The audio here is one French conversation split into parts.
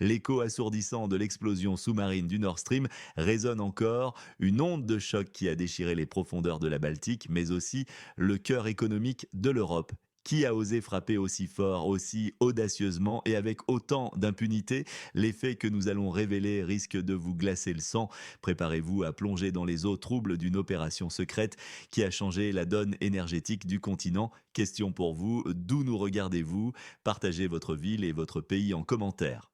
L'écho assourdissant de l'explosion sous-marine du Nord Stream résonne encore, une onde de choc qui a déchiré les profondeurs de la Baltique, mais aussi le cœur économique de l'Europe. Qui a osé frapper aussi fort, aussi audacieusement et avec autant d'impunité? Les faits que nous allons révéler risquent de vous glacer le sang. Préparez-vous à plonger dans les eaux troubles d'une opération secrète qui a changé la donne énergétique du continent. Question pour vous, d'où nous regardez-vous? Partagez votre ville et votre pays en commentaire.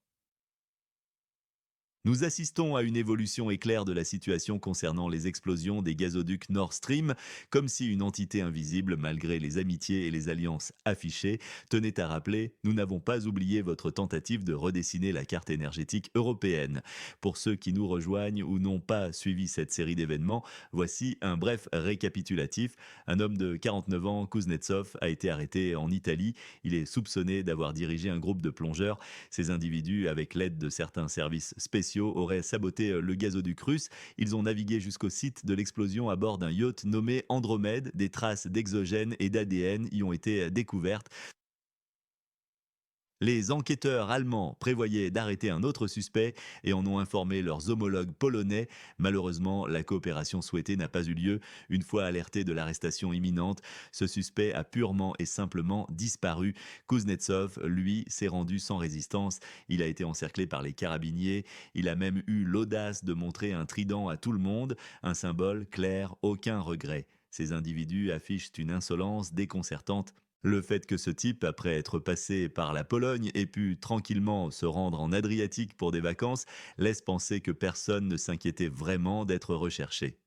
Nous assistons à une évolution éclair de la situation concernant les explosions des gazoducs Nord Stream, comme si une entité invisible, malgré les amitiés et les alliances affichées, tenait à rappeler: nous n'avons pas oublié votre tentative de redessiner la carte énergétique européenne. Pour ceux qui nous rejoignent ou n'ont pas suivi cette série d'événements, voici un bref récapitulatif. Un homme de 49 ans, Kuznetsov, a été arrêté en Italie. Il est soupçonné d'avoir dirigé un groupe de plongeurs. Ces individus, avec l'aide de certains services spéciaux, auraient saboté le gazoduc russe. Ils ont navigué jusqu'au site de l'explosion à bord d'un yacht nommé Andromède. Des traces d'exogènes et d'ADN y ont été découvertes. Les enquêteurs allemands prévoyaient d'arrêter un autre suspect et en ont informé leurs homologues polonais. Malheureusement, la coopération souhaitée n'a pas eu lieu. Une fois alerté de l'arrestation imminente, ce suspect a purement et simplement disparu. Kuznetsov, lui, s'est rendu sans résistance. Il a été encerclé par les carabiniers. Il a même eu l'audace de montrer un trident à tout le monde, un symbole clair, aucun regret. Ces individus affichent une insolence déconcertante. Le fait que ce type, après être passé par la Pologne, ait pu tranquillement se rendre en Adriatique pour des vacances, laisse penser que personne ne s'inquiétait vraiment d'être recherché.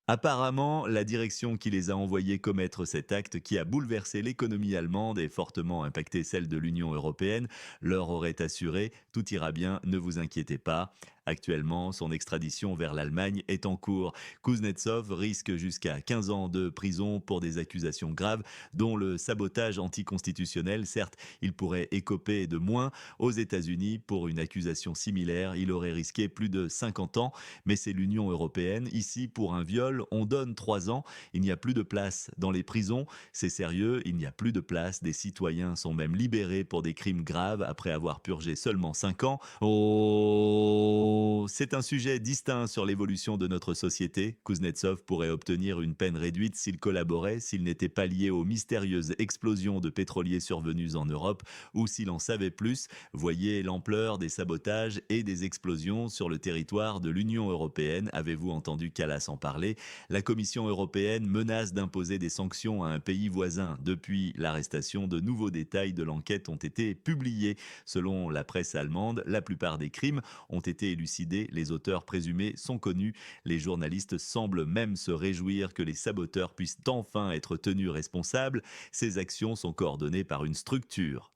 Apparemment, la direction qui les a envoyés commettre cet acte qui a bouleversé l'économie allemande et fortement impacté celle de l'Union européenne leur aurait assuré: tout ira bien, ne vous inquiétez pas. Actuellement, son extradition vers l'Allemagne est en cours. Kuznetsov risque jusqu'à 15 ans de prison pour des accusations graves, dont le sabotage anticonstitutionnel. Certes, il pourrait écoper de moins. Aux États-Unis, pour une accusation similaire, il aurait risqué plus de 50 ans, mais c'est l'Union européenne. Ici, pour un viol, on donne 3 ans. Il n'y a plus de place dans les prisons. C'est sérieux, il n'y a plus de place. Des citoyens sont même libérés pour des crimes graves après avoir purgé seulement 5 ans. Oh, c'est un sujet distinct sur l'évolution de notre société. Kuznetsov pourrait obtenir une peine réduite s'il collaborait, s'il n'était pas lié aux mystérieuses explosions de pétroliers survenues en Europe, ou s'il en savait plus. Voyez l'ampleur des sabotages et des explosions sur le territoire de l'Union européenne. Avez-vous entendu Kallas en parler? La Commission européenne menace d'imposer des sanctions à un pays voisin. Depuis l'arrestation, de nouveaux détails de l'enquête ont été publiés. Selon la presse allemande, la plupart des crimes ont été élucidés, les auteurs présumés sont connus. Les journalistes semblent même se réjouir que les saboteurs puissent enfin être tenus responsables. Ces actions sont coordonnées par une structure.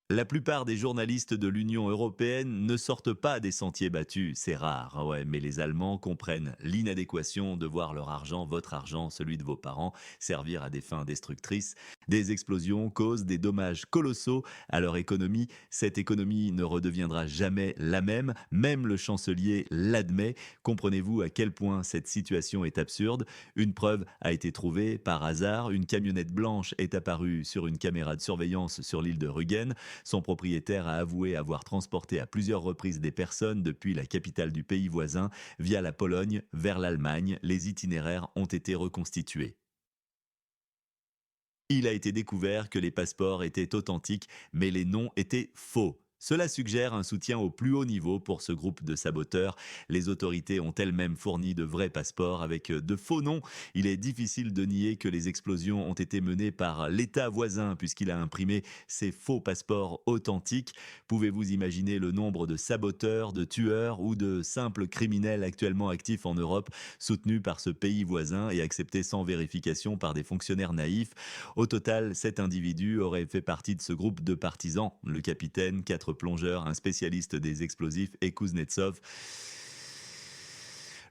La plupart des journalistes de l'Union européenne ne sortent pas des sentiers battus, c'est rare, ah ouais, mais les Allemands comprennent l'inadéquation de voir leur argent, votre argent, celui de vos parents, servir à des fins destructrices. Des explosions causent des dommages colossaux à leur économie. Cette économie ne redeviendra jamais la même, même le chancelier l'admet. Comprenez-vous à quel point cette situation est absurde? Une preuve a été trouvée par hasard, une camionnette blanche est apparue sur une caméra de surveillance sur l'île de Rügen. Son propriétaire a avoué avoir transporté à plusieurs reprises des personnes depuis la capitale du pays voisin via la Pologne vers l'Allemagne. Les itinéraires ont été reconstitués. Il a été découvert que les passeports étaient authentiques, mais les noms étaient faux. Cela suggère un soutien au plus haut niveau pour ce groupe de saboteurs. Les autorités ont elles-mêmes fourni de vrais passeports avec de faux noms. Il est difficile de nier que les explosions ont été menées par l'État voisin puisqu'il a imprimé ces faux passeports authentiques. Pouvez-vous imaginer le nombre de saboteurs, de tueurs ou de simples criminels actuellement actifs en Europe, soutenus par ce pays voisin et acceptés sans vérification par des fonctionnaires naïfs? Au total, 7 individus auraient fait partie de ce groupe de partisans. Le capitaine, 4 plongeurs, un spécialiste des explosifs et Kuznetsov.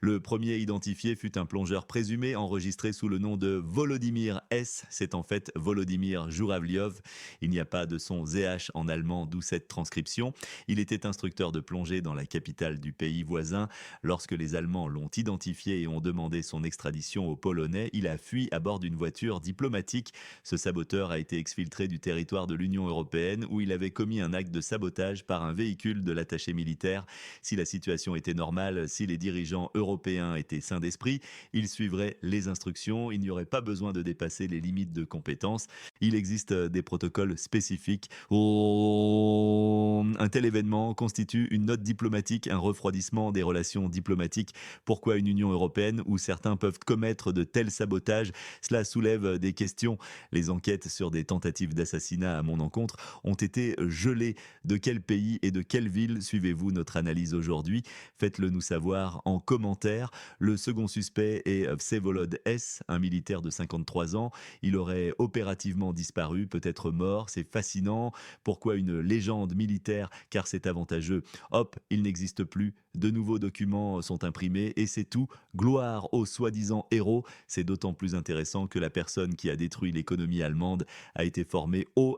Le premier identifié fut un plongeur présumé enregistré sous le nom de Volodymyr S. C'est en fait Volodymyr Jouravliov. Il n'y a pas de son ZH en allemand, d'où cette transcription. Il était instructeur de plongée dans la capitale du pays voisin. Lorsque les Allemands l'ont identifié et ont demandé son extradition aux Polonais, il a fui à bord d'une voiture diplomatique. Ce saboteur a été exfiltré du territoire de l'Union européenne où il avait commis un acte de sabotage par un véhicule de l'attaché militaire. Si la situation était normale, si les dirigeants européens étaient sains d'esprit, ils suivraient les instructions, il n'y aurait pas besoin de dépasser les limites de compétences. Il existe des protocoles spécifiques. Un tel événement constitue une note diplomatique, un refroidissement des relations diplomatiques. Pourquoi une Union européenne où certains peuvent commettre de tels sabotages? Cela soulève des questions. Les enquêtes sur des tentatives d'assassinat à mon encontre ont été gelées. De quel pays et de quelle ville suivez-vous notre analyse aujourd'hui? Faites-le nous savoir en commentaire. Le second suspect est Vsevolod S, un militaire de 53 ans. Il aurait opérativement disparu, peut-être mort. C'est fascinant. Pourquoi une légende militaire? Car c'est avantageux. Hop, il n'existe plus. De nouveaux documents sont imprimés et c'est tout. Gloire aux soi-disant héros. C'est d'autant plus intéressant que la personne qui a détruit l'économie allemande a été formée aux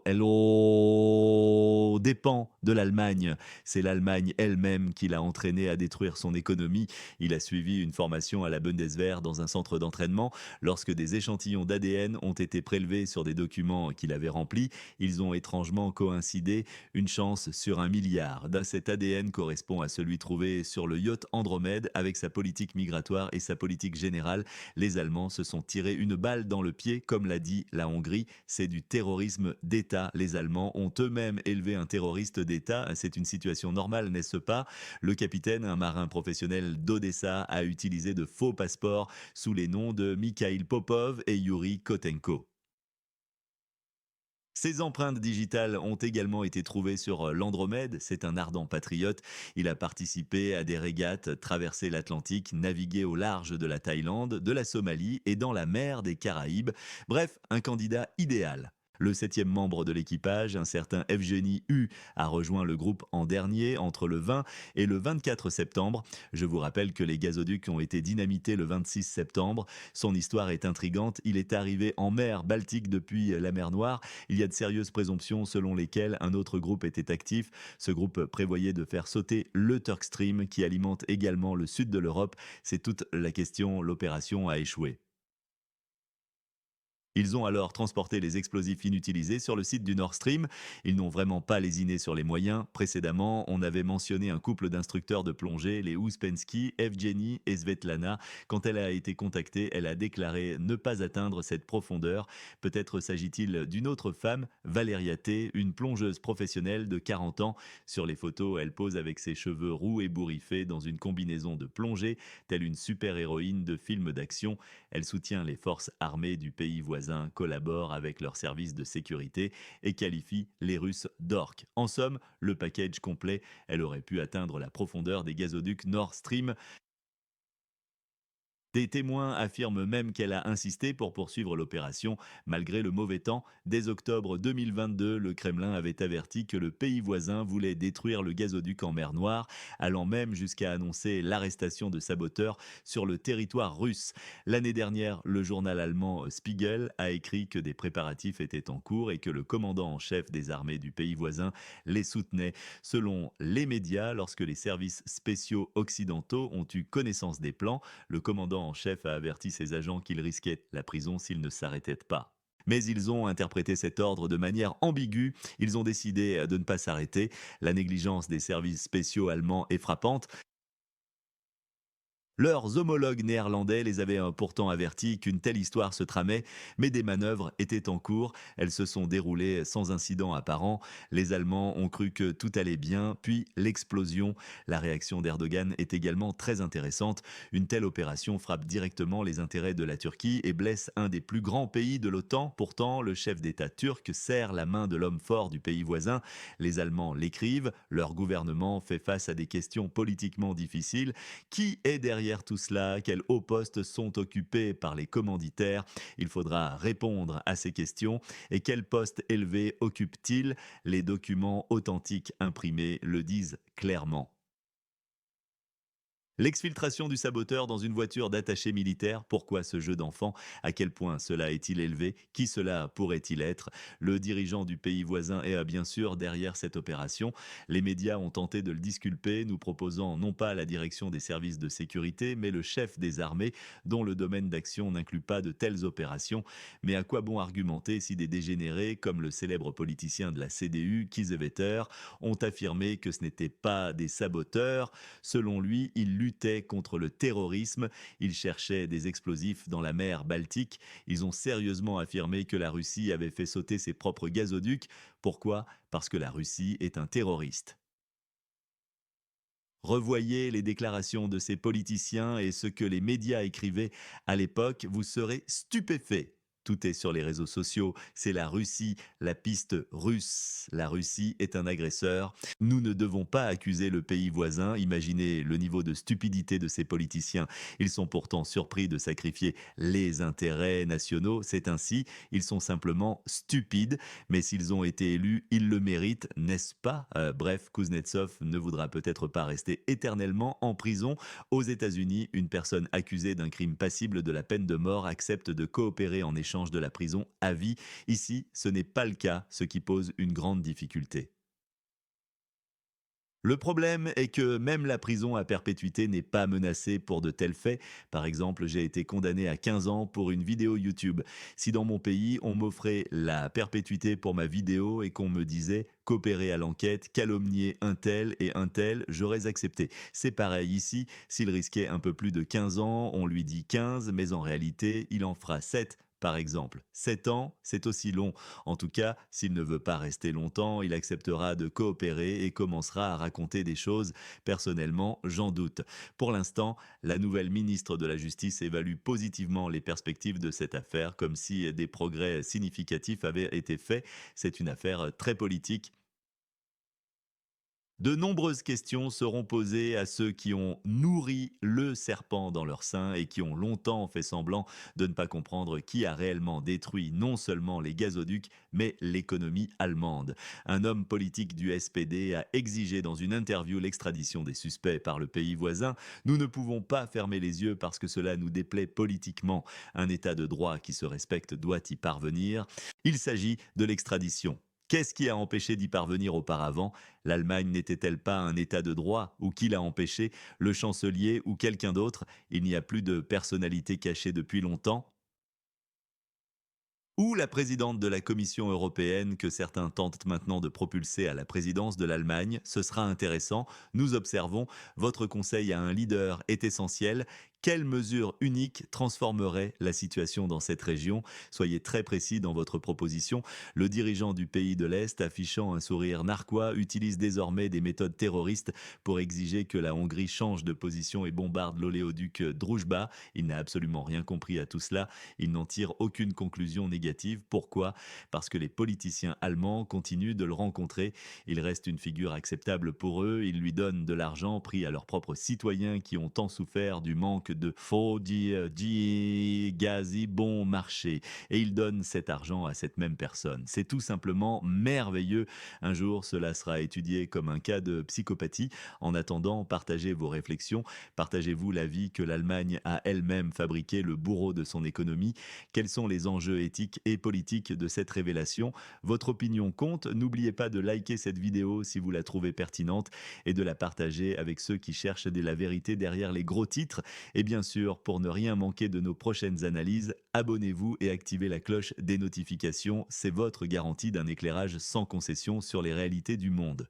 dépens de l'Allemagne. C'est l'Allemagne elle-même qui l'a entraîné à détruire son économie. Il a suivi une formation à la Bundeswehr dans un centre d'entraînement. Lorsque des échantillons d'ADN ont été prélevés sur des documents qu'il avait remplis, ils ont étrangement coïncidé. Une chance sur 1 milliard. Cet ADN correspond à celui trouvé sur le yacht Andromède. Avec sa politique migratoire et sa politique générale, les Allemands se sont tirés une balle dans le pied, comme l'a dit la Hongrie. C'est du terrorisme d'État. Les Allemands ont eux-mêmes élevé un terroriste d'État. C'est une situation normale, n'est-ce pas? Le capitaine, un marin professionnel d'Odessa, a utilisé de faux passeports sous les noms de Mikhail Popov et Yuri Kotenko. Ses empreintes digitales ont également été trouvées sur l'Andromède. C'est un ardent patriote. Il a participé à des régates, traversé l'Atlantique, navigué au large de la Thaïlande, de la Somalie et dans la mer des Caraïbes. Bref, un candidat idéal. Le septième membre de l'équipage, un certain Evgeny U, a rejoint le groupe en dernier, entre le 20 et le 24 septembre. Je vous rappelle que les gazoducs ont été dynamités le 26 septembre. Son histoire est intrigante. Il est arrivé en mer Baltique depuis la mer Noire. Il y a de sérieuses présomptions selon lesquelles un autre groupe était actif. Ce groupe prévoyait de faire sauter le Turk Stream qui alimente également le sud de l'Europe. C'est toute la question. L'opération a échoué. Ils ont alors transporté les explosifs inutilisés sur le site du Nord Stream. Ils n'ont vraiment pas lésiné sur les moyens. Précédemment, on avait mentionné un couple d'instructeurs de plongée, les Ouspensky, Evgeny et Svetlana. Quand elle a été contactée, elle a déclaré ne pas atteindre cette profondeur. Peut-être s'agit-il d'une autre femme, Valeria T, une plongeuse professionnelle de 40 ans. Sur les photos, elle pose avec ses cheveux roux et bourriffés dans une combinaison de plongée, telle une super-héroïne de film d'action. Elle soutient les forces armées du pays voisin, collabore avec leurs services de sécurité et qualifie les Russes d'orques. En somme, le package complet, elle aurait pu atteindre la profondeur des gazoducs Nord Stream. Des témoins affirment même qu'elle a insisté pour poursuivre l'opération malgré le mauvais temps. Dès octobre 2022, le Kremlin avait averti que le pays voisin voulait détruire le gazoduc en mer Noire, allant même jusqu'à annoncer l'arrestation de saboteurs sur le territoire russe. L'année dernière, le journal allemand Spiegel a écrit que des préparatifs étaient en cours et que le commandant en chef des armées du pays voisin les soutenait. Selon les médias, lorsque les services spéciaux occidentaux ont eu connaissance des plans, le commandant en chef a averti ses agents qu'ils risquaient la prison s'ils ne s'arrêtaient pas. Mais ils ont interprété cet ordre de manière ambiguë. Ils ont décidé de ne pas s'arrêter. La négligence des services spéciaux allemands est frappante. Leurs homologues néerlandais les avaient pourtant avertis qu'une telle histoire se tramait, mais des manœuvres étaient en cours. Elles se sont déroulées sans incident apparent. Les Allemands ont cru que tout allait bien, puis l'explosion. La réaction d'Erdogan est également très intéressante. Une telle opération frappe directement les intérêts de la Turquie et blesse un des plus grands pays de l'OTAN. Pourtant, le chef d'État turc serre la main de l'homme fort du pays voisin. Les Allemands l'écrivent. Leur gouvernement fait face à des questions politiquement difficiles. Qui est derrière tout cela? Quels hauts postes sont occupés par les commanditaires? Il faudra répondre à ces questions. Et quel poste élevé occupe-t-il? Les documents authentiques imprimés le disent clairement. L'exfiltration du saboteur dans une voiture d'attaché militaire, pourquoi ce jeu d'enfant? À quel point cela est-il élevé? Qui cela pourrait-il être? Le dirigeant du pays voisin est bien sûr derrière cette opération. Les médias ont tenté de le disculper, nous proposant non pas la direction des services de sécurité, mais le chef des armées, dont le domaine d'action n'inclut pas de telles opérations. Mais à quoi bon argumenter si des dégénérés, comme le célèbre politicien de la CDU, Kiesewetter, ont affirmé que ce n'étaient pas des saboteurs? Selon lui, il luttait contre le terrorisme, il cherchait des explosifs dans la mer Baltique, ils ont sérieusement affirmé que la Russie avait fait sauter ses propres gazoducs. Pourquoi? Parce que la Russie est un terroriste. Revoyez les déclarations de ces politiciens et ce que les médias écrivaient à l'époque, vous serez stupéfait. Tout est sur les réseaux sociaux, c'est la Russie, la piste russe. La Russie est un agresseur. Nous ne devons pas accuser le pays voisin. Imaginez le niveau de stupidité de ces politiciens. Ils sont pourtant surpris de sacrifier les intérêts nationaux. C'est ainsi, ils sont simplement stupides. Mais s'ils ont été élus, ils le méritent, n'est-ce pas? Bref, Kuznetsov ne voudra peut-être pas rester éternellement en prison. Aux États-Unis, une personne accusée d'un crime passible de la peine de mort accepte de coopérer en échange de la prison à vie. Ici, ce n'est pas le cas, ce qui pose une grande difficulté. Le problème est que même la prison à perpétuité n'est pas menacée pour de tels faits. Par exemple, j'ai été condamné à 15 ans pour une vidéo YouTube. Si dans mon pays, on m'offrait la perpétuité pour ma vidéo et qu'on me disait coopérer à l'enquête, calomnier un tel, j'aurais accepté. C'est pareil ici, s'il risquait un peu plus de 15 ans, on lui dit 15, mais en réalité, il en fera 7. Par exemple, 7 ans, c'est aussi long. En tout cas, s'il ne veut pas rester longtemps, il acceptera de coopérer et commencera à raconter des choses. Personnellement, j'en doute. Pour l'instant, la nouvelle ministre de la Justice évalue positivement les perspectives de cette affaire, comme si des progrès significatifs avaient été faits. C'est une affaire très politique. De nombreuses questions seront posées à ceux qui ont nourri le serpent dans leur sein et qui ont longtemps fait semblant de ne pas comprendre qui a réellement détruit non seulement les gazoducs, mais l'économie allemande. Un homme politique du SPD a exigé dans une interview l'extradition des suspects par le pays voisin. Nous ne pouvons pas fermer les yeux parce que cela nous déplaît politiquement. Un État de droit qui se respecte doit y parvenir. Il s'agit de l'extradition. Qu'est-ce qui a empêché d'y parvenir auparavant? L'Allemagne n'était-elle pas un État de droit? Ou qui l'a empêché? Le chancelier ou quelqu'un d'autre? Il n'y a plus de personnalité cachée depuis longtemps? Ou la présidente de la Commission européenne que certains tentent maintenant de propulser à la présidence de l'Allemagne? Ce sera intéressant. Nous observons, votre conseil à un leader est essentiel. Quelle mesure unique transformerait la situation dans cette région? Soyez très précis dans votre proposition. Le dirigeant du pays de l'Est, affichant un sourire narquois, utilise désormais des méthodes terroristes pour exiger que la Hongrie change de position et bombarde l'oléoduc Druzhba. Il n'a absolument rien compris à tout cela. Il n'en tire aucune conclusion négative. Pourquoi? Parce que les politiciens allemands continuent de le rencontrer. Il reste une figure acceptable pour eux. Ils lui donnent de l'argent pris à leurs propres citoyens qui ont tant souffert du manque de faux gazi bon marché. Et ils donnent cet argent à cette même personne. C'est tout simplement merveilleux. Un jour, cela sera étudié comme un cas de psychopathie. En attendant, partagez vos réflexions. Partagez-vous l'avis que l'Allemagne a elle-même fabriqué le bourreau de son économie? Quels sont les enjeux éthiques et politiques de cette révélation? Votre opinion compte. N'oubliez pas de liker cette vidéo si vous la trouvez pertinente et de la partager avec ceux qui cherchent de la vérité derrière les gros titres. Et bien sûr, pour ne rien manquer de nos prochaines analyses, abonnez-vous et activez la cloche des notifications. C'est votre garantie d'un éclairage sans concession sur les réalités du monde.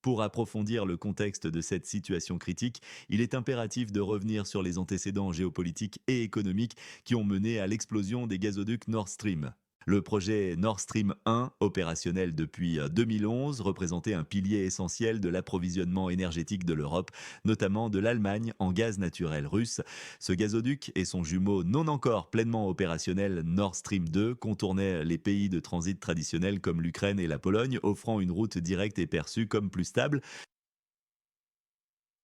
Pour approfondir le contexte de cette situation critique, il est impératif de revenir sur les antécédents géopolitiques et économiques qui ont mené à l'explosion des gazoducs Nord Stream. Le projet Nord Stream 1, opérationnel depuis 2011, représentait un pilier essentiel de l'approvisionnement énergétique de l'Europe, notamment de l'Allemagne en gaz naturel russe. Ce gazoduc et son jumeau non encore pleinement opérationnel Nord Stream 2 contournaient les pays de transit traditionnels comme l'Ukraine et la Pologne, offrant une route directe et perçue comme plus stable.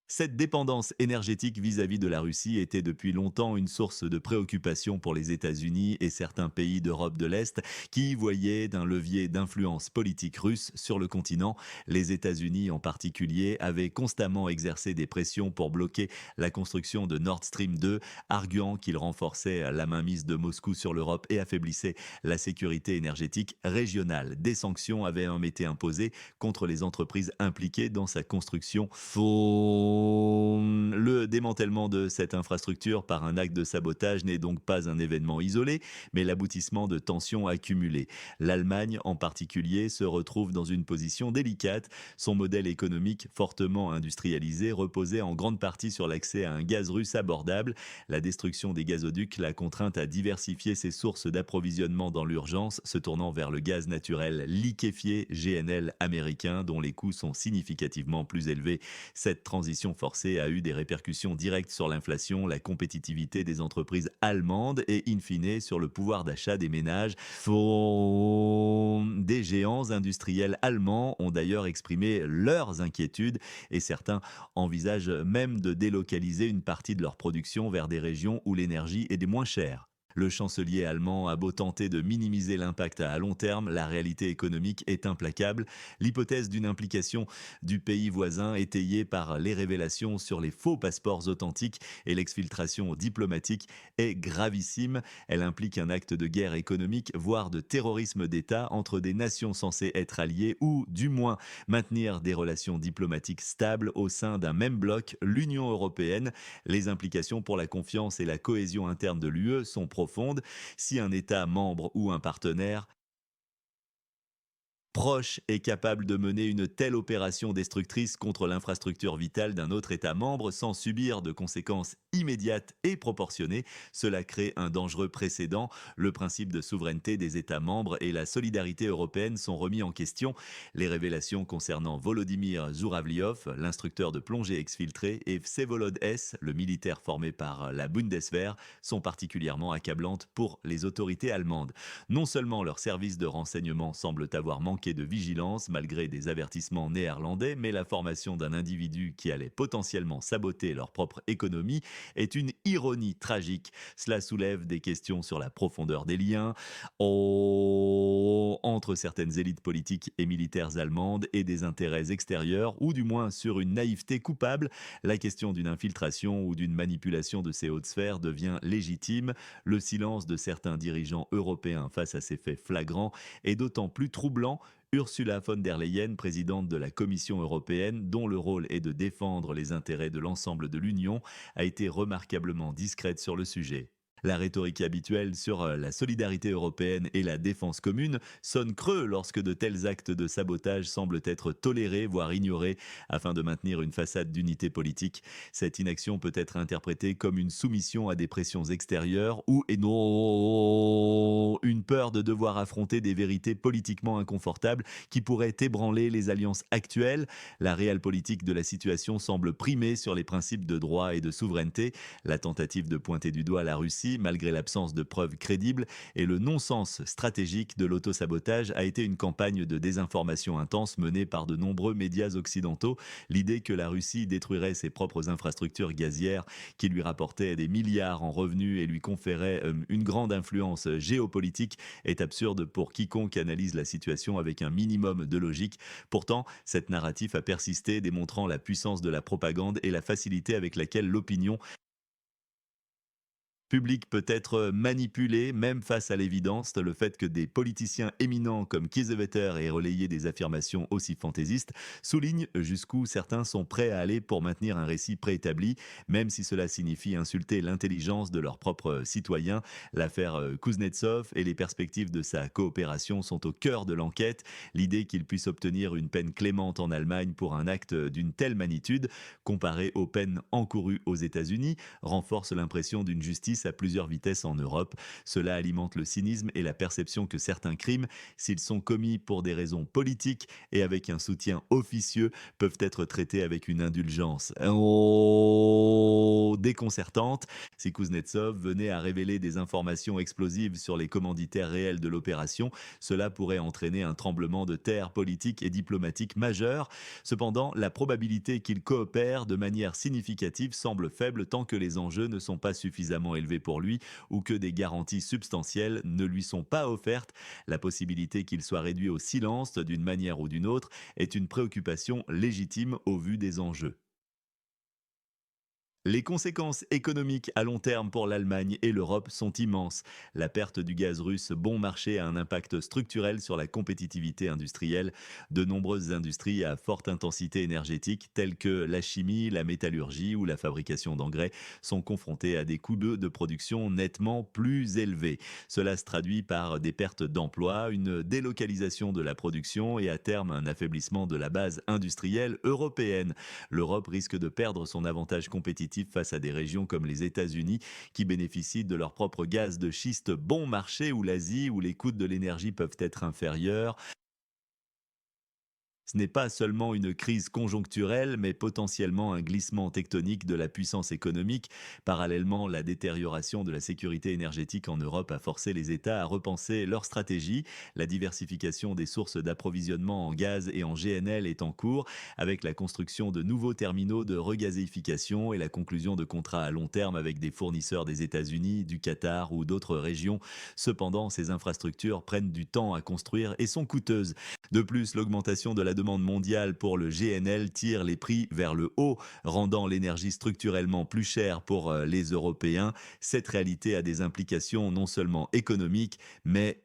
Cette dépendance énergétique vis-à-vis de la Russie était depuis longtemps une source de préoccupation pour les États-Unis et certains pays d'Europe de l'Est qui y voyaient d'un levier d'influence politique russe sur le continent. Les États-Unis en particulier avaient constamment exercé des pressions pour bloquer la construction de Nord Stream 2, arguant qu'il renforçait la mainmise de Moscou sur l'Europe et affaiblissait la sécurité énergétique régionale. Des sanctions avaient même été imposées contre les entreprises impliquées dans sa construction. Le démantèlement de cette infrastructure par un acte de sabotage n'est donc pas un événement isolé, mais l'aboutissement de tensions accumulées. L'Allemagne, en particulier, se retrouve dans une position délicate. Son modèle économique, fortement industrialisé, reposait en grande partie sur l'accès à un gaz russe abordable. La destruction des gazoducs l'a contrainte à diversifier ses sources d'approvisionnement dans l'urgence, se tournant vers le gaz naturel liquéfié GNL américain, dont les coûts sont significativement plus élevés. Cette transition forcée a eu des répercussions directes sur l'inflation, la compétitivité des entreprises allemandes et, in fine, sur le pouvoir d'achat des ménages. Des géants industriels allemands ont d'ailleurs exprimé leurs inquiétudes et certains envisagent même de délocaliser une partie de leur production vers des régions où l'énergie est des moins chères. Le chancelier allemand a beau tenter de minimiser l'impact à long terme, la réalité économique est implacable. L'hypothèse d'une implication du pays voisin étayée par les révélations sur les faux passeports authentiques et l'exfiltration diplomatique est gravissime. Elle implique un acte de guerre économique, voire de terrorisme d'État entre des nations censées être alliées ou, du moins, maintenir des relations diplomatiques stables au sein d'un même bloc, l'Union européenne. Les implications pour la confiance et la cohésion interne de l'UE sont profonde. Si un État membre ou un partenaire proche est capable de mener une telle opération destructrice contre l'infrastructure vitale d'un autre État membre sans subir de conséquences immédiates et proportionnées, cela crée un dangereux précédent. Le principe de souveraineté des États membres et la solidarité européenne sont remis en question. Les révélations concernant Volodymyr Zouravliov, l'instructeur de plongée exfiltré, et Vsevolod S, le militaire formé par la Bundeswehr, sont particulièrement accablantes pour les autorités allemandes. Non seulement leurs services de renseignement semblent avoir manqué de vigilance malgré des avertissements néerlandais, mais la formation d'un individu qui allait potentiellement saboter leur propre économie est une ironie tragique. Cela soulève des questions sur la profondeur des liens entre certaines élites politiques et militaires allemandes et des intérêts extérieurs, ou du moins sur une naïveté coupable. La question d'une infiltration ou d'une manipulation de ces hautes sphères devient légitime. Le silence de certains dirigeants européens face à ces faits flagrants est d'autant plus troublant. Ursula von der Leyen, présidente de la Commission européenne, dont le rôle est de défendre les intérêts de l'ensemble de l'Union, a été remarquablement discrète sur le sujet. La rhétorique habituelle sur la solidarité européenne et la défense commune sonne creux lorsque de tels actes de sabotage semblent être tolérés, voire ignorés, afin de maintenir une façade d'unité politique. Cette inaction peut être interprétée comme une soumission à des pressions extérieures ou, et non, une peur de devoir affronter des vérités politiquement inconfortables qui pourraient ébranler les alliances actuelles. La réelle politique de la situation semble primer sur les principes de droit et de souveraineté. La tentative de pointer du doigt la Russie, malgré l'absence de preuves crédibles, et le non-sens stratégique de l'autosabotage a été une campagne de désinformation intense menée par de nombreux médias occidentaux. L'idée que la Russie détruirait ses propres infrastructures gazières qui lui rapportaient des milliards en revenus et lui conféraient une grande influence géopolitique est absurde pour quiconque analyse la situation avec un minimum de logique. Pourtant, cette narrative a persisté, démontrant la puissance de la propagande et la facilité avec laquelle l'opinion public peut être manipulé, même face à l'évidence. Le fait que des politiciens éminents comme Kiesewetter aient relayé des affirmations aussi fantaisistes souligne jusqu'où certains sont prêts à aller pour maintenir un récit préétabli, même si cela signifie insulter l'intelligence de leurs propres citoyens. L'affaire Kuznetsov et les perspectives de sa coopération sont au cœur de l'enquête. L'idée qu'il puisse obtenir une peine clémente en Allemagne pour un acte d'une telle magnitude, comparée aux peines encourues aux États-Unis, renforce l'impression d'une justice grandissent à plusieurs vitesses en Europe. Cela alimente le cynisme et la perception que certains crimes, s'ils sont commis pour des raisons politiques et avec un soutien officieux, peuvent être traités avec une indulgence déconcertante. Si Kuznetsov venait à révéler des informations explosives sur les commanditaires réels de l'opération, cela pourrait entraîner un tremblement de terre politique et diplomatique majeur. Cependant, la probabilité qu'il coopère de manière significative semble faible tant que les enjeux ne sont pas suffisamment élevés pour lui ou que des garanties substantielles ne lui sont pas offertes. La possibilité qu'il soit réduit au silence d'une manière ou d'une autre est une préoccupation légitime au vu des enjeux. Les conséquences économiques à long terme pour l'Allemagne et l'Europe sont immenses. La perte du gaz russe bon marché a un impact structurel sur la compétitivité industrielle. De nombreuses industries à forte intensité énergétique, telles que la chimie, la métallurgie ou la fabrication d'engrais, sont confrontées à des coûts de production nettement plus élevés. Cela se traduit par des pertes d'emplois, une délocalisation de la production et à terme un affaiblissement de la base industrielle européenne. L'Europe risque de perdre son avantage compétitif face à des régions comme les États-Unis qui bénéficient de leur propre gaz de schiste bon marché ou l'Asie où les coûts de l'énergie peuvent être inférieurs. Ce n'est pas seulement une crise conjoncturelle, mais potentiellement un glissement tectonique de la puissance économique. Parallèlement, la détérioration de la sécurité énergétique en Europe a forcé les États à repenser leur stratégie. La diversification des sources d'approvisionnement en gaz et en GNL est en cours, avec la construction de nouveaux terminaux de regazéification et la conclusion de contrats à long terme avec des fournisseurs des États-Unis, du Qatar ou d'autres régions. Cependant, ces infrastructures prennent du temps à construire et sont coûteuses. De plus, l'augmentation de la demande mondiale pour le GNL tire les prix vers le haut, rendant l'énergie structurellement plus chère pour les Européens. Cette réalité a des implications non seulement économiques, mais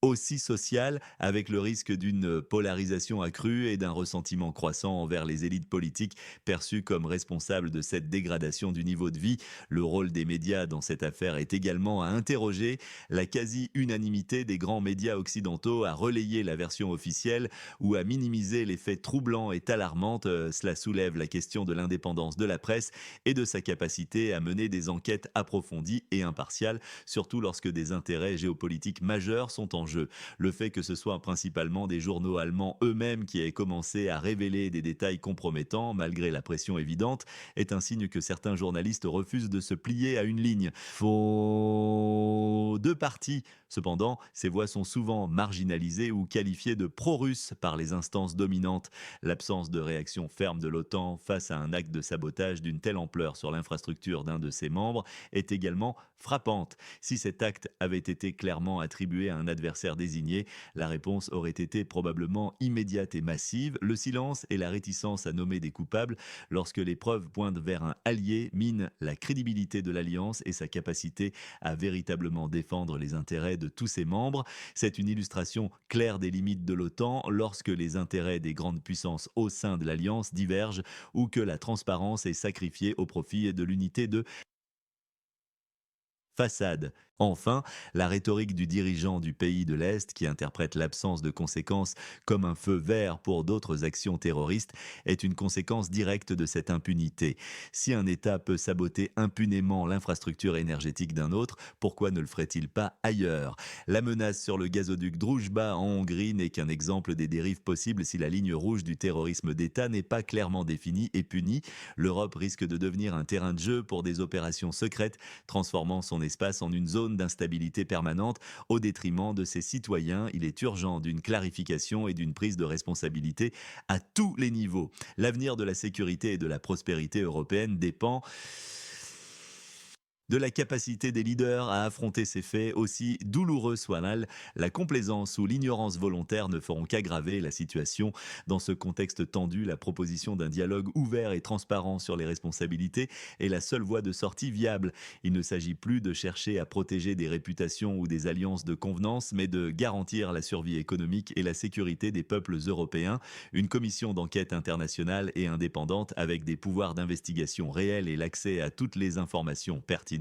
aussi sociale, avec le risque d'une polarisation accrue et d'un ressentiment croissant envers les élites politiques perçues comme responsables de cette dégradation du niveau de vie. Le rôle des médias dans cette affaire est également à interroger. La quasi-unanimité des grands médias occidentaux a relayé la version officielle ou a minimisé les faits troublants et alarmantes. Cela soulève la question de l'indépendance de la presse et de sa capacité à mener des enquêtes approfondies et impartiales, surtout lorsque des intérêts géopolitiques majeurs sont en jeu. Le fait que ce soit principalement des journaux allemands eux-mêmes qui aient commencé à révéler des détails compromettants, malgré la pression évidente, est un signe que certains journalistes refusent de se plier à une ligne. Faux deux parties. Cependant, ces voix sont souvent marginalisées ou qualifiées de pro-russes par les instances dominantes. L'absence de réaction ferme de l'OTAN face à un acte de sabotage d'une telle ampleur sur l'infrastructure d'un de ses membres est également frappante. Si cet acte avait été clairement attribué à un adversaire désigné, la réponse aurait été probablement immédiate et massive. Le silence et la réticence à nommer des coupables lorsque les preuves pointent vers un allié minent la crédibilité de l'alliance et sa capacité à véritablement défendre les intérêts de tous ses membres. C'est une illustration claire des limites de l'OTAN lorsque les intérêts des grandes puissances au sein de l'alliance divergent ou que la transparence est sacrifiée au profit de l'unité de façade. Enfin, la rhétorique du dirigeant du pays de l'Est, qui interprète l'absence de conséquences comme un feu vert pour d'autres actions terroristes, est une conséquence directe de cette impunité. Si un État peut saboter impunément l'infrastructure énergétique d'un autre, pourquoi ne le ferait-il pas ailleurs? La menace sur le gazoduc Druzhba en Hongrie n'est qu'un exemple des dérives possibles si la ligne rouge du terrorisme d'État n'est pas clairement définie et punie. L'Europe risque de devenir un terrain de jeu pour des opérations secrètes, transformant son espace en une zone d'instabilité permanente au détriment de ses citoyens. Il est urgent d'une clarification et d'une prise de responsabilité à tous les niveaux. L'avenir de la sécurité et de la prospérité européenne dépend de la capacité des leaders à affronter ces faits, aussi douloureux soient-ils. La complaisance ou l'ignorance volontaire ne feront qu'aggraver la situation. Dans ce contexte tendu, la proposition d'un dialogue ouvert et transparent sur les responsabilités est la seule voie de sortie viable. Il ne s'agit plus de chercher à protéger des réputations ou des alliances de convenance, mais de garantir la survie économique et la sécurité des peuples européens. Une commission d'enquête internationale et indépendante avec des pouvoirs d'investigation réels et l'accès à toutes les informations pertinentes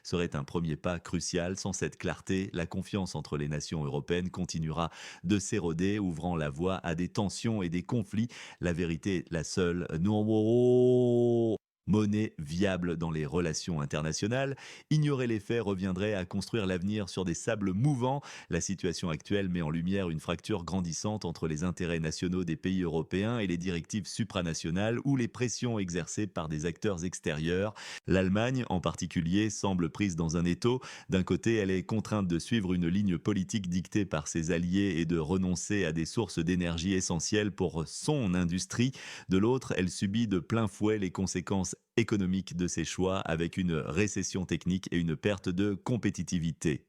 serait un premier pas crucial. Sans cette clarté, la confiance entre les nations européennes continuera de s'éroder, ouvrant la voie à des tensions et des conflits. La vérité est la seule. Non. monnaie viable dans les relations internationales. Ignorer les faits reviendrait à construire l'avenir sur des sables mouvants. La situation actuelle met en lumière une fracture grandissante entre les intérêts nationaux des pays européens et les directives supranationales ou les pressions exercées par des acteurs extérieurs. L'Allemagne, en particulier, semble prise dans un étau. D'un côté, elle est contrainte de suivre une ligne politique dictée par ses alliés et de renoncer à des sources d'énergie essentielles pour son industrie. De l'autre, elle subit de plein fouet les conséquences économiques de ses choix avec une récession technique et une perte de compétitivité.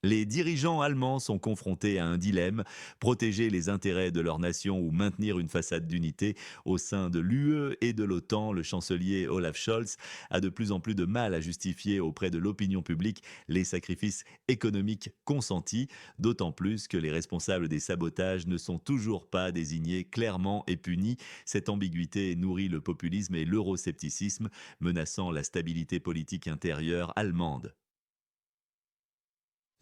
Les dirigeants allemands sont confrontés à un dilemme, protéger les intérêts de leur nation ou maintenir une façade d'unité au sein de l'UE et de l'OTAN. Le chancelier Olaf Scholz a de plus en plus de mal à justifier auprès de l'opinion publique les sacrifices économiques consentis, d'autant plus que les responsables des sabotages ne sont toujours pas désignés clairement et punis. Cette ambiguïté nourrit le populisme et l'euroscepticisme, menaçant la stabilité politique intérieure allemande.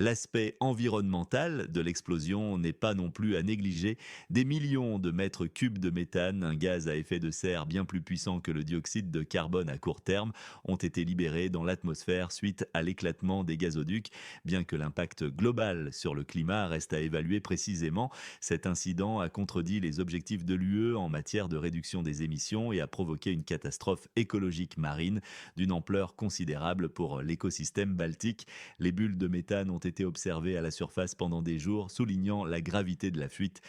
L'aspect environnemental de l'explosion n'est pas non plus à négliger. Des millions de mètres cubes de méthane, un gaz à effet de serre bien plus puissant que le dioxyde de carbone à court terme, ont été libérés dans l'atmosphère suite à l'éclatement des gazoducs. Bien que l'impact global sur le climat reste à évaluer précisément, cet incident a contredit les objectifs de l'UE en matière de réduction des émissions et a provoqué une catastrophe écologique marine d'une ampleur considérable pour l'écosystème baltique. Les bulles de méthane ont été observées à la surface pendant des jours, soulignant la gravité de la fuite.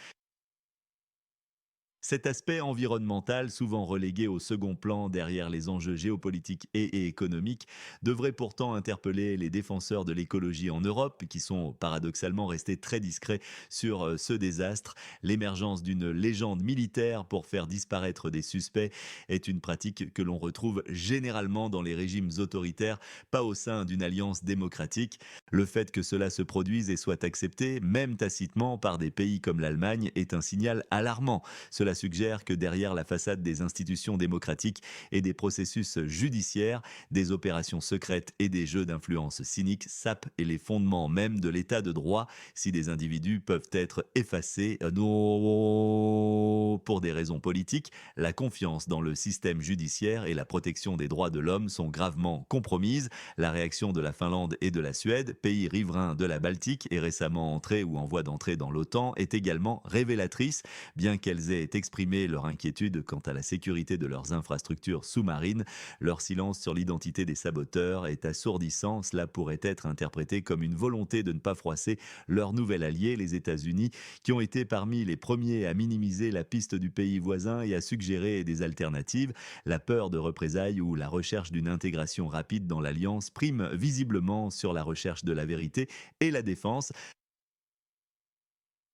Cet aspect environnemental, souvent relégué au second plan derrière les enjeux géopolitiques et économiques, devrait pourtant interpeller les défenseurs de l'écologie en Europe, qui sont paradoxalement restés très discrets sur ce désastre. L'émergence d'une légende militaire pour faire disparaître des suspects est une pratique que l'on retrouve généralement dans les régimes autoritaires, pas au sein d'une alliance démocratique. Le fait que cela se produise et soit accepté, même tacitement, par des pays comme l'Allemagne, est un signal alarmant. Cela suggère que derrière la façade des institutions démocratiques et des processus judiciaires, des opérations secrètes et des jeux d'influence cyniques sapent et les fondements même de l'état de droit. Si des individus peuvent être effacés non, pour des raisons politiques, la confiance dans le système judiciaire et la protection des droits de l'homme sont gravement compromises. La réaction de la Finlande et de la Suède, pays riverains de la Baltique et récemment entrés ou en voie d'entrée dans l'OTAN, est également révélatrice. Bien qu'elles aient exprimé leur inquiétude quant à la sécurité de leurs infrastructures sous-marines, leur silence sur l'identité des saboteurs est assourdissant. Cela pourrait être interprété comme une volonté de ne pas froisser leur nouvel allié, les États-Unis, qui ont été parmi les premiers à minimiser la piste du pays voisin et à suggérer des alternatives. La peur de représailles ou la recherche d'une intégration rapide dans l'alliance prime visiblement sur la recherche de la vérité et la défense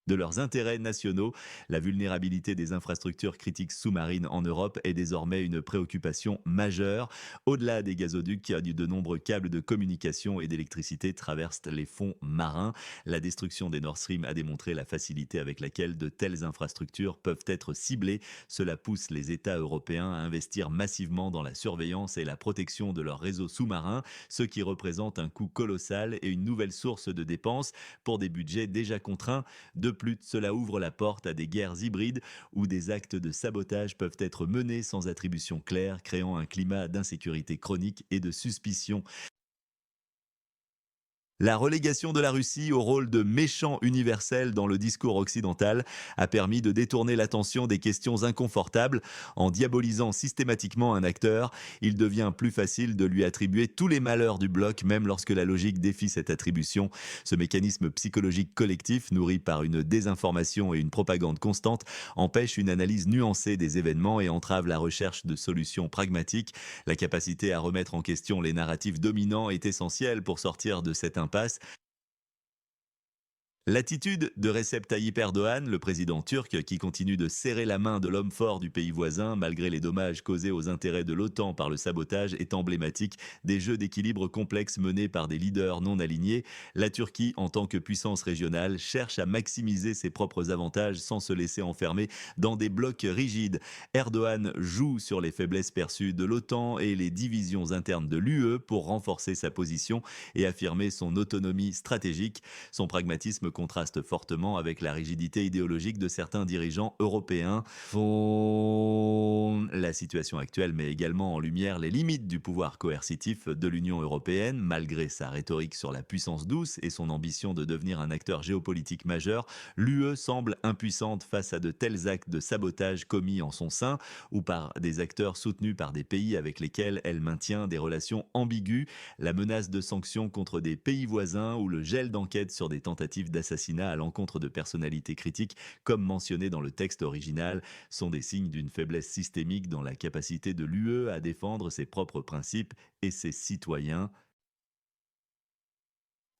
de leurs intérêts nationaux. La vulnérabilité des infrastructures critiques sous-marines en Europe est désormais une préoccupation majeure. Au-delà des gazoducs, de nombreux câbles de communication et d'électricité traversent les fonds marins. La destruction des Nord Stream a démontré la facilité avec laquelle de telles infrastructures peuvent être ciblées. Cela pousse les États européens à investir massivement dans la surveillance et la protection de leurs réseaux sous-marins, ce qui représente un coût colossal et une nouvelle source de dépenses pour des budgets déjà contraints. De plus, cela ouvre la porte à des guerres hybrides où des actes de sabotage peuvent être menés sans attribution claire, créant un climat d'insécurité chronique et de suspicion. La relégation de la Russie au rôle de méchant universel dans le discours occidental a permis de détourner l'attention des questions inconfortables. En diabolisant systématiquement un acteur, il devient plus facile de lui attribuer tous les malheurs du bloc, même lorsque la logique défie cette attribution. Ce mécanisme psychologique collectif, nourri par une désinformation et une propagande constante, empêche une analyse nuancée des événements et entrave la recherche de solutions pragmatiques. La capacité à remettre en question les narratifs dominants est essentielle pour sortir de cette impasse. L'attitude de Recep Tayyip Erdogan, le président turc, qui continue de serrer la main de l'homme fort du pays voisin, malgré les dommages causés aux intérêts de l'OTAN par le sabotage, est emblématique des jeux d'équilibre complexes menés par des leaders non alignés. La Turquie, en tant que puissance régionale, cherche à maximiser ses propres avantages sans se laisser enfermer dans des blocs rigides. Erdogan joue sur les faiblesses perçues de l'OTAN et les divisions internes de l'UE pour renforcer sa position et affirmer son autonomie stratégique. Son pragmatisme contraste fortement avec la rigidité idéologique de certains dirigeants européens. La situation actuelle met également en lumière les limites du pouvoir coercitif de l'Union européenne, malgré sa rhétorique sur la puissance douce et son ambition de devenir un acteur géopolitique majeur. L'UE semble impuissante face à de tels actes de sabotage commis en son sein ou par des acteurs soutenus par des pays avec lesquels elle maintient des relations ambiguës. La menace de sanctions contre des pays voisins ou le gel d'enquêtes sur des tentatives d'assassinat à l'encontre de personnalités critiques, comme mentionné dans le texte original, sont des signes d'une faiblesse systémique dans la capacité de l'UE à défendre ses propres principes et ses citoyens.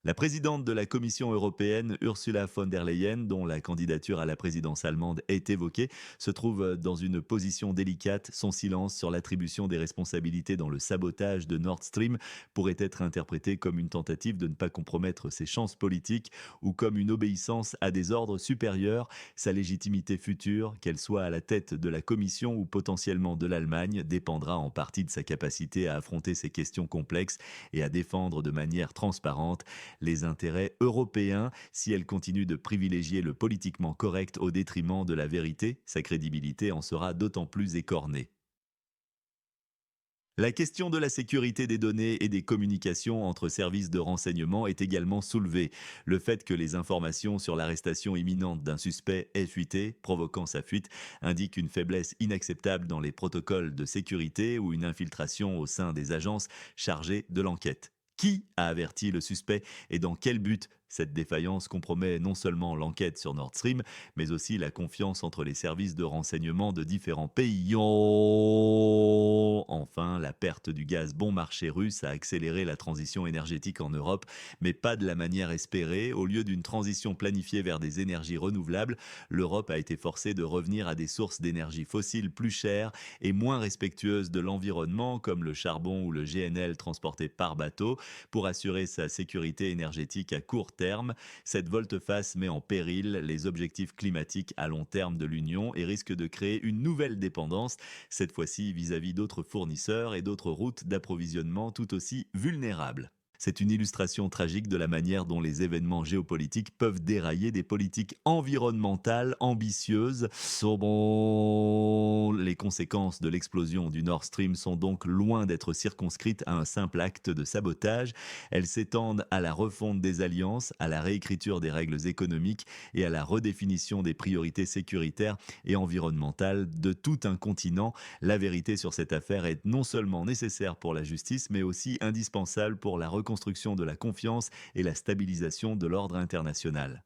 La présidente de la Commission européenne, Ursula von der Leyen, dont la candidature à la présidence allemande est évoquée, se trouve dans une position délicate. Son silence sur l'attribution des responsabilités dans le sabotage de Nord Stream pourrait être interprété comme une tentative de ne pas compromettre ses chances politiques ou comme une obéissance à des ordres supérieurs. Sa légitimité future, qu'elle soit à la tête de la Commission ou potentiellement de l'Allemagne, dépendra en partie de sa capacité à affronter ces questions complexes et à défendre de manière transparente les intérêts européens. Si elle continue de privilégier le politiquement correct au détriment de la vérité, sa crédibilité en sera d'autant plus écornée. La question de la sécurité des données et des communications entre services de renseignement est également soulevée. Le fait que les informations sur l'arrestation imminente d'un suspect aient fuité, provoquant sa fuite, indique une faiblesse inacceptable dans les protocoles de sécurité ou une infiltration au sein des agences chargées de l'enquête. Qui a averti le suspect et dans quel but? Cette défaillance compromet non seulement l'enquête sur Nord Stream, mais aussi la confiance entre les services de renseignement de différents pays. Enfin, la perte du gaz bon marché russe a accéléré la transition énergétique en Europe, mais pas de la manière espérée. Au lieu d'une transition planifiée vers des énergies renouvelables, l'Europe a été forcée de revenir à des sources d'énergie fossiles plus chères et moins respectueuses de l'environnement, comme le charbon ou le GNL transporté par bateau. Pour assurer sa sécurité énergétique à court terme, cette volte-face met en péril les objectifs climatiques à long terme de l'Union et risque de créer une nouvelle dépendance, cette fois-ci vis-à-vis d'autres fournisseurs et d'autres routes d'approvisionnement tout aussi vulnérables. C'est une illustration tragique de la manière dont les événements géopolitiques peuvent dérailler des politiques environnementales ambitieuses. Les conséquences de l'explosion du Nord Stream sont donc loin d'être circonscrites à un simple acte de sabotage. Elles s'étendent à la refonte des alliances, à la réécriture des règles économiques et à la redéfinition des priorités sécuritaires et environnementales de tout un continent. La vérité sur cette affaire est non seulement nécessaire pour la justice, mais aussi indispensable pour la reconstruction de la confiance et la stabilisation de l'ordre international.